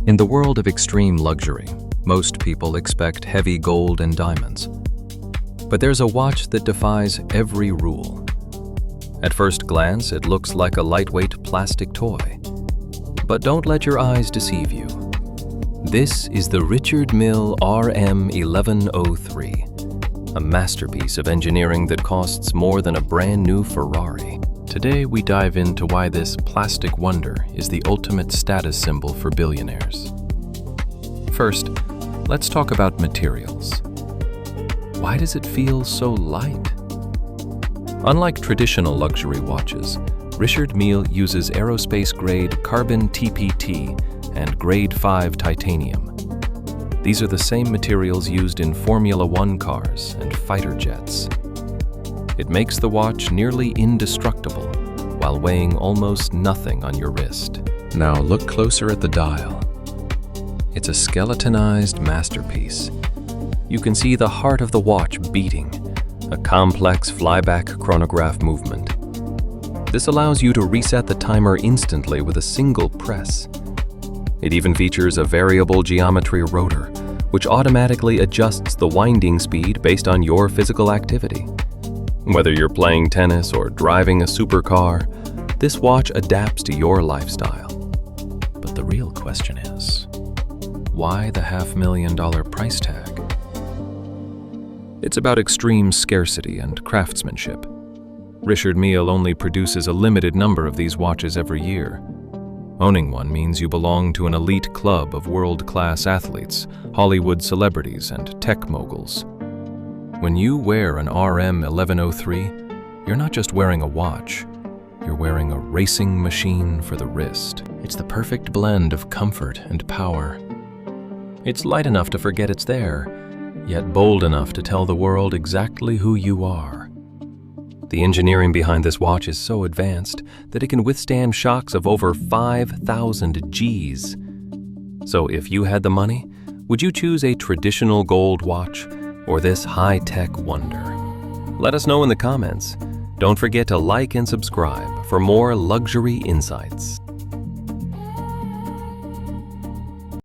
In the world of extreme luxury, most people expect heavy gold and diamonds. But there's a watch that defies every rule. At first glance, it looks like a lightweight plastic toy. But don't let your eyes deceive you. This is the Richard Mille RM 1103, a masterpiece of engineering that costs more than a brand new Ferrari. Today, we dive into why this plastic wonder is the ultimate status symbol for billionaires. First, let's talk about materials. Why does it feel so light? Unlike traditional luxury watches, Richard Mille uses aerospace-grade Carbon TPT and Grade 5 titanium. These are the same materials used in Formula One cars and fighter jets. It makes the watch nearly indestructible while weighing almost nothing on your wrist. Now look closer at the dial. It's a skeletonized masterpiece. You can see the heart of the watch beating, a complex flyback chronograph movement. This allows you to reset the timer instantly with a single press. It even features a variable geometry rotor, which automatically adjusts the winding speed based on your physical activity. Whether you're playing tennis or driving a supercar, this watch adapts to your lifestyle. But the real question is, why the $500,000 price tag? It's about extreme scarcity and craftsmanship. Richard Mille only produces a limited number of these watches every year. Owning one means you belong to an elite club of world-class athletes, Hollywood celebrities, and tech moguls. When you wear an RM 1103, you're not just wearing a watch, you're wearing a racing machine for the wrist. It's the perfect blend of comfort and power. It's light enough to forget it's there, yet bold enough to tell the world exactly who you are. The engineering behind this watch is so advanced that it can withstand shocks of over 5,000 Gs. So if you had the money, would you choose a traditional gold watch or this high-tech wonder? Let us know in the comments. Don't forget to like and subscribe for more luxury insights.